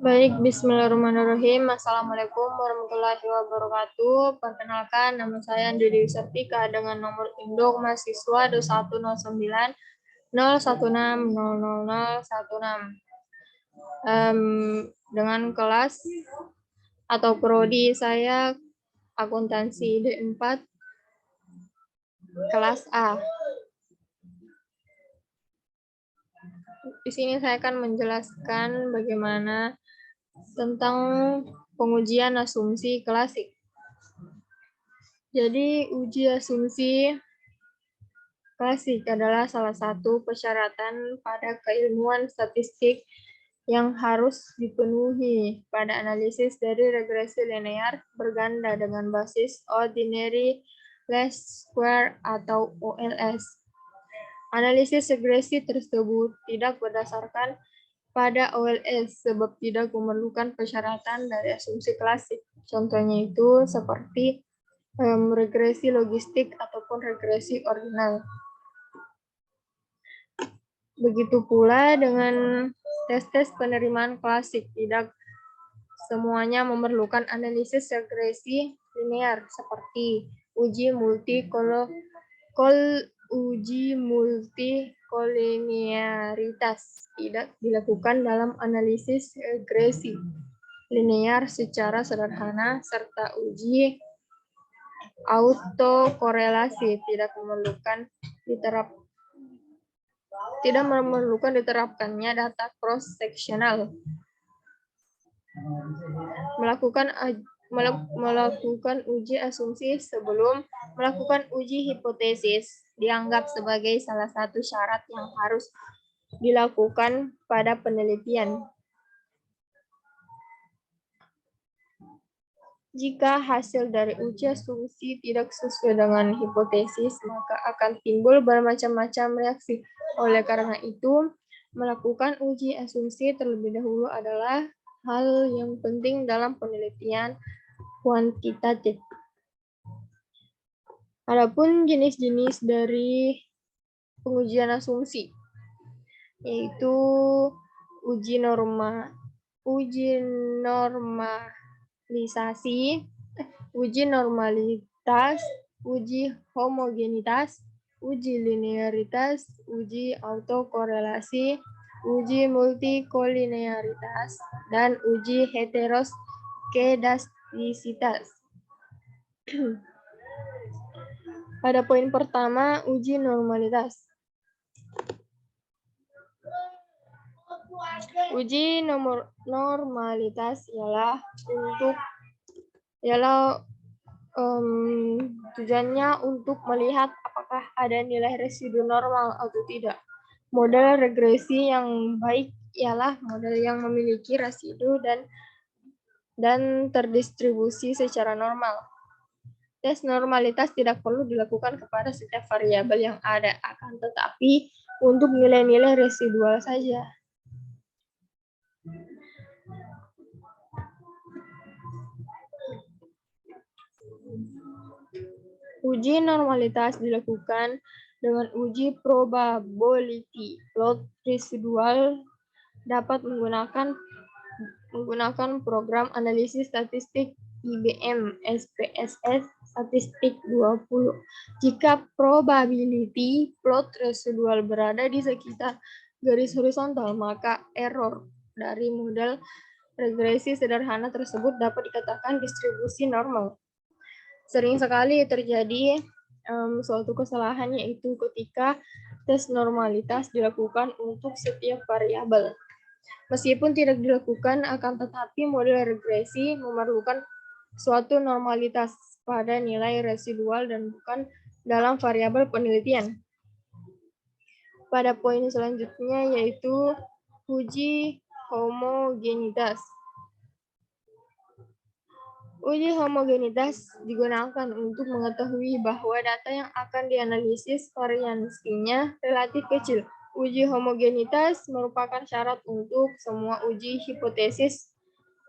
Baik, bismillahirrahmanirrahim. Assalamualaikum warahmatullahi wabarakatuh. Perkenalkan, nama saya Andi Dewi Sartika dengan nomor induk mahasiswa 2109 016 00016. Dengan kelas atau prodi saya akuntansi D4 kelas A. Di sini saya akan menjelaskan bagaimana tentang pengujian asumsi klasik. Jadi, uji asumsi klasik adalah salah satu persyaratan pada keilmuan statistik yang harus dipenuhi pada analisis dari regresi linear berganda dengan basis ordinary least square atau OLS. Analisis regresi tersebut tidak berdasarkan pada OLS sebab tidak memerlukan persyaratan dari asumsi klasik. Contohnya itu seperti regresi logistik ataupun regresi ordinal. Begitu pula dengan tes-tes penerimaan klasik, tidak semuanya memerlukan analisis regresi linear seperti uji multikolinearitas tidak dilakukan dalam analisis regresi linear secara sederhana, serta uji autokorelasi tidak memerlukan diterapkannya data cross-sectional. Melakukan uji asumsi sebelum melakukan uji hipotesis dianggap sebagai salah satu syarat yang harus dilakukan pada penelitian. Jika hasil dari uji asumsi tidak sesuai dengan hipotesis, maka akan timbul bermacam-macam reaksi. Oleh karena itu, melakukan uji asumsi terlebih dahulu adalah hal yang penting dalam penelitian kuantitatif. Adapun jenis-jenis dari pengujian asumsi, yaitu uji normalitas, uji homogenitas, uji linearitas, uji autokorelasi, uji multikolinearitas, dan uji heteroskedastisitas. Pada poin pertama, uji normalitas. Uji normalitas tujuannya untuk melihat apakah ada nilai residu normal atau tidak. Model regresi yang baik ialah model yang memiliki residu dan terdistribusi secara normal. Tes normalitas tidak perlu dilakukan kepada setiap variabel yang ada, akan tetapi untuk nilai-nilai residual saja. Uji normalitas dilakukan dengan uji probability plot residual dapat menggunakan program analisis statistik IBM SPSS statistik 20. Jika probability plot residual berada di sekitar garis horizontal, maka error dari model regresi sederhana tersebut dapat dikatakan distribusi normal. Sering sekali terjadi suatu kesalahan, yaitu ketika tes normalitas dilakukan untuk setiap variabel. Meskipun tidak dilakukan, akan tetapi model regresi memerlukan suatu normalitas pada nilai residual dan bukan dalam variabel penelitian. Pada poin selanjutnya yaitu uji homogenitas. Uji homogenitas digunakan untuk mengetahui bahwa data yang akan dianalisis variansinya relatif kecil. Uji homogenitas merupakan syarat untuk semua uji hipotesis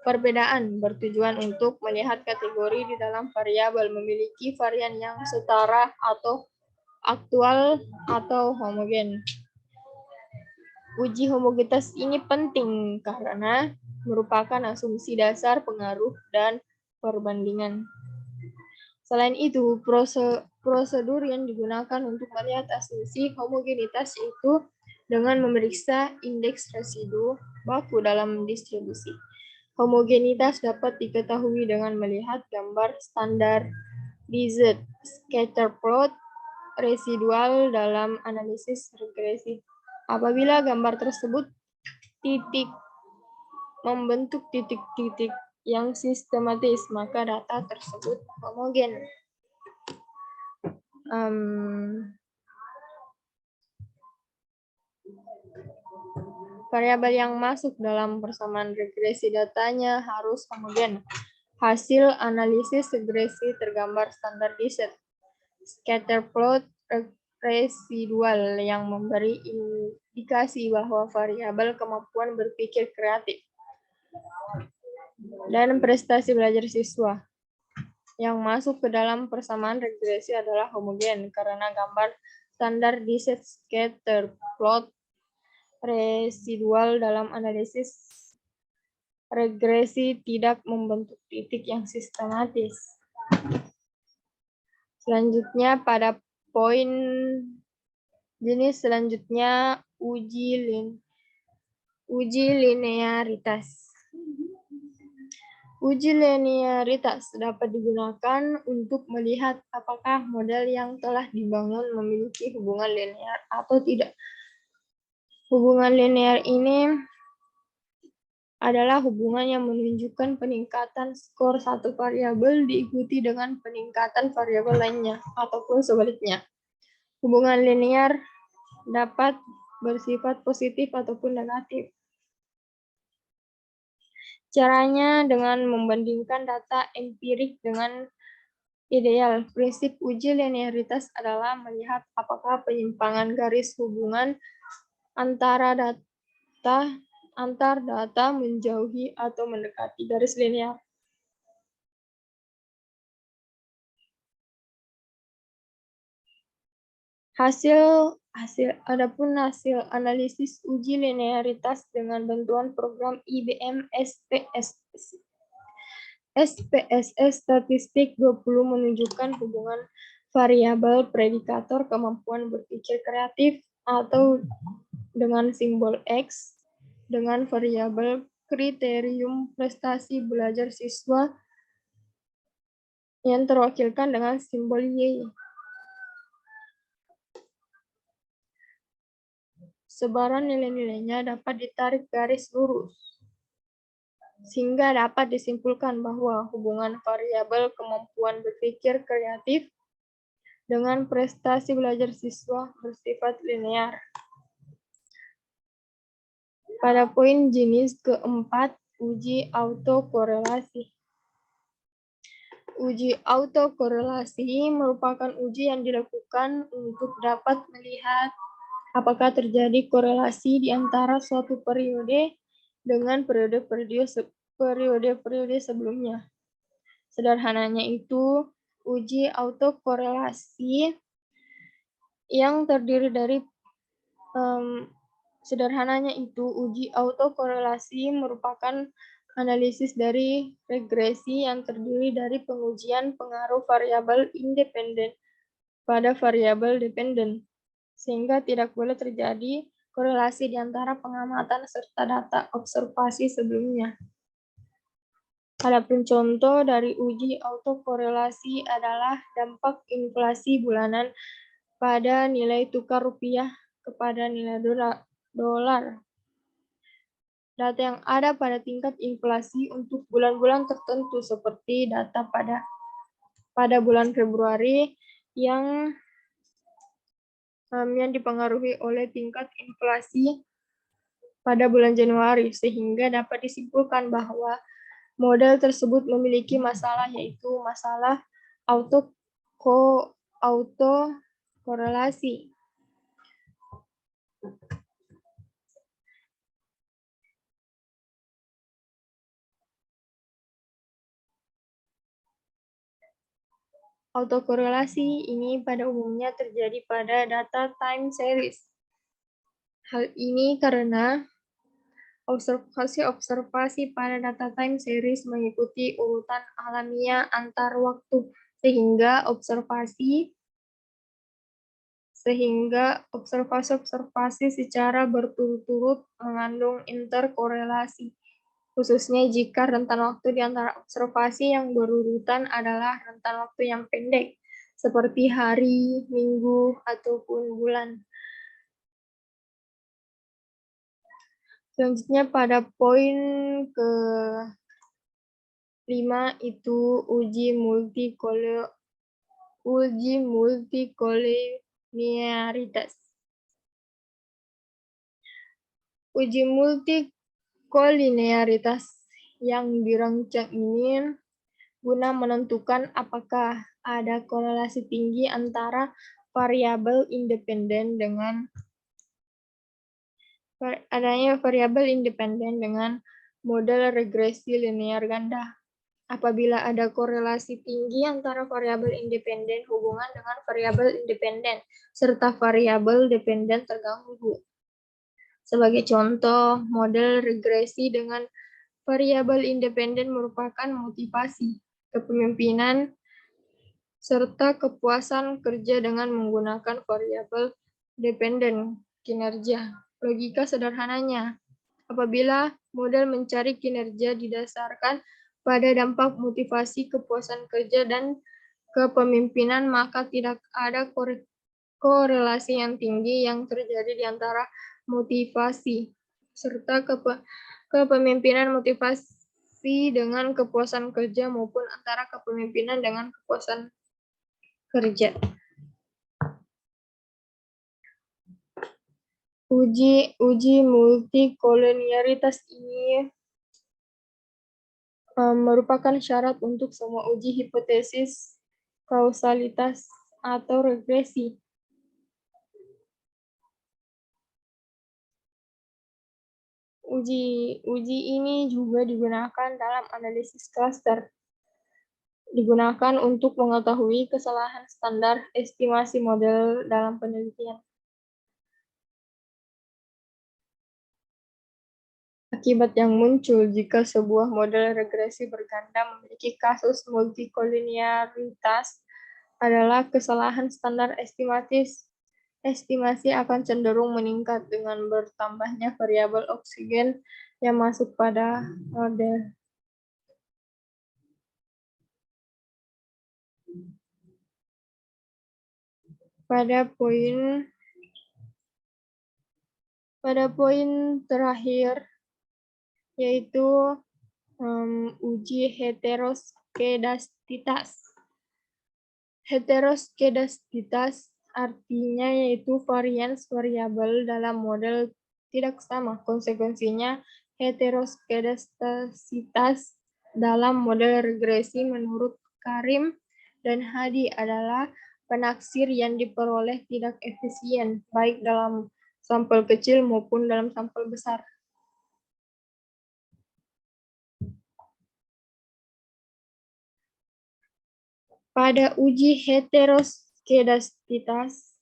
perbedaan, bertujuan untuk melihat kategori di dalam variabel memiliki varian yang setara atau aktual atau homogen. Uji homogenitas ini penting karena merupakan asumsi dasar pengaruh dan perbandingan. Selain itu, prosedur yang digunakan untuk melihat asumsi homogenitas itu dengan memeriksa indeks residu baku dalam distribusi. Homogenitas dapat diketahui dengan melihat gambar standar DZ scatter plot residual dalam analisis regresi. Apabila gambar tersebut membentuk titik-titik yang sistematis, maka data tersebut homogen. Variabel yang masuk dalam persamaan regresi datanya harus homogen. Hasil analisis regresi tergambar standar DZ scatter plot residual yang memberi indikasi bahwa variabel kemampuan berpikir kreatif dan prestasi belajar siswa yang masuk ke dalam persamaan regresi adalah homogen karena gambar standar DZ scatter plot residual dalam analisis regresi tidak membentuk titik yang sistematis. Selanjutnya pada poin jenis selanjutnya uji linearitas. Uji linearitas dapat digunakan untuk melihat apakah model yang telah dibangun memiliki hubungan linear atau tidak. Hubungan linear ini adalah hubungan yang menunjukkan peningkatan skor satu variabel diikuti dengan peningkatan variabel lainnya, ataupun sebaliknya. Hubungan linear dapat bersifat positif ataupun negatif. Caranya dengan membandingkan data empirik dengan ideal. Prinsip uji linearitas adalah melihat apakah penyimpangan garis hubungan antar data menjauhi atau mendekati garis linear. Adapun hasil analisis uji linearitas dengan bantuan program IBM SPSS Statistik 20 menunjukkan hubungan variabel predikator kemampuan berpikir kreatif atau dengan simbol X dengan variabel kriterium prestasi belajar siswa yang terwakilkan dengan simbol Y. Sebaran nilai-nilainya dapat ditarik garis lurus, sehingga dapat disimpulkan bahwa hubungan variabel kemampuan berpikir kreatif dengan prestasi belajar siswa bersifat linear. Pada poin jenis keempat, uji autokorelasi. Uji autokorelasi merupakan uji yang dilakukan untuk dapat melihat apakah terjadi korelasi di antara suatu periode dengan periode-periode sebelumnya. Sederhananya itu, uji autokorelasi yang terdiri dari uji autokorelasi merupakan analisis dari regresi yang terdiri dari pengujian pengaruh variabel independen pada variabel dependen, sehingga tidak boleh terjadi korelasi di antara pengamatan serta data observasi sebelumnya. Adapun contoh dari uji autokorelasi adalah dampak inflasi bulanan pada nilai tukar rupiah kepada nilai dolar. Data yang ada pada tingkat inflasi untuk bulan-bulan tertentu seperti data pada bulan Februari yang dipengaruhi oleh tingkat inflasi pada bulan Januari, sehingga dapat disimpulkan bahwa model tersebut memiliki masalah, yaitu masalah autokorelasi. Autokorelasi ini pada umumnya terjadi pada data time series. Hal ini karena Observasi pada data time series mengikuti urutan alamiah antar waktu, sehingga observasi secara berturut-turut mengandung interkorelasi, khususnya jika rentan waktu di antara observasi yang berurutan adalah rentan waktu yang pendek, seperti hari, minggu, ataupun bulan. Selanjutnya pada poin ke-5 itu uji multikolinearitas. Uji multikolinearitas yang dirancang ini guna menentukan apakah ada korelasi tinggi antara variabel independen dengan model regresi linear ganda. Apabila ada korelasi tinggi antara variabel independen hubungan dengan variabel independen serta variabel dependen terganggu. Sebagai contoh, model regresi dengan variabel independen merupakan motivasi, kepemimpinan, serta kepuasan kerja dengan menggunakan variabel dependen kinerja. Logika sederhananya, apabila model mencari kinerja didasarkan pada dampak motivasi, kepuasan kerja, dan kepemimpinan, maka tidak ada korelasi yang tinggi yang terjadi di antara motivasi serta kepemimpinan motivasi dengan kepuasan kerja maupun antara kepemimpinan dengan kepuasan kerja. Uji multikolinearitas ini merupakan syarat untuk semua uji hipotesis kausalitas atau regresi. Uji ini juga digunakan dalam analisis cluster. Digunakan untuk mengetahui kesalahan standar estimasi model dalam penelitian. Akibat yang muncul jika sebuah model regresi berganda memiliki kasus multikolinearitas adalah kesalahan standar estimasi akan cenderung meningkat dengan bertambahnya variabel oksigen yang masuk pada model. Pada poin terakhir, yaitu uji heteroskedastis. Heteroskedastis artinya yaitu varians variabel dalam model tidak sama. Konsekuensinya, heteroskedastisitas dalam model regresi menurut Karim dan Hadi adalah penaksir yang diperoleh tidak efisien, baik dalam sampel kecil maupun dalam sampel besar. Pada uji heteroskedastis,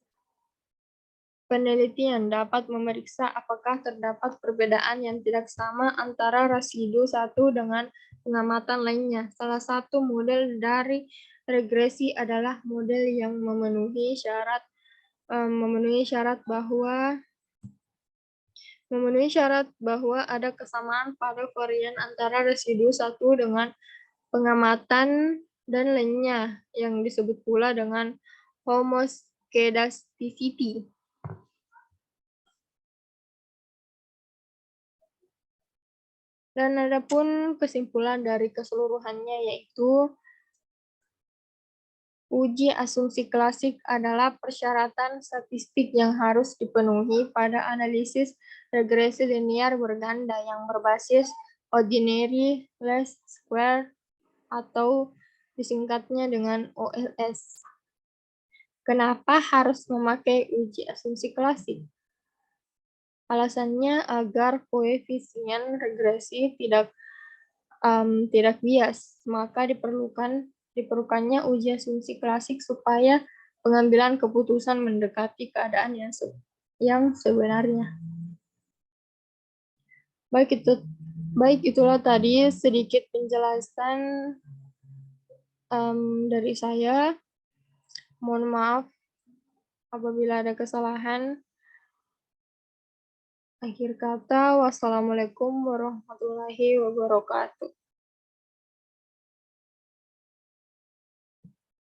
penelitian dapat memeriksa apakah terdapat perbedaan yang tidak sama antara residu satu dengan pengamatan lainnya. Salah satu model dari regresi adalah model yang memenuhi syarat bahwa ada kesamaan pada varian antara residu satu dengan pengamatan dan lainnya, yang disebut pula dengan homoskedasticity. Dan adapun kesimpulan dari keseluruhannya yaitu uji asumsi klasik adalah persyaratan statistik yang harus dipenuhi pada analisis regresi linear berganda yang berbasis ordinary least square atau disingkatnya dengan OLS. Kenapa harus memakai uji asumsi klasik? Alasannya agar koefisien regresi tidak bias, maka diperlukannya uji asumsi klasik supaya pengambilan keputusan mendekati keadaan yang sebenarnya. Baik itulah tadi sedikit penjelasan dari saya. Mohon maaf apabila ada kesalahan. Akhir kata, wassalamualaikum warahmatullahi wabarakatuh.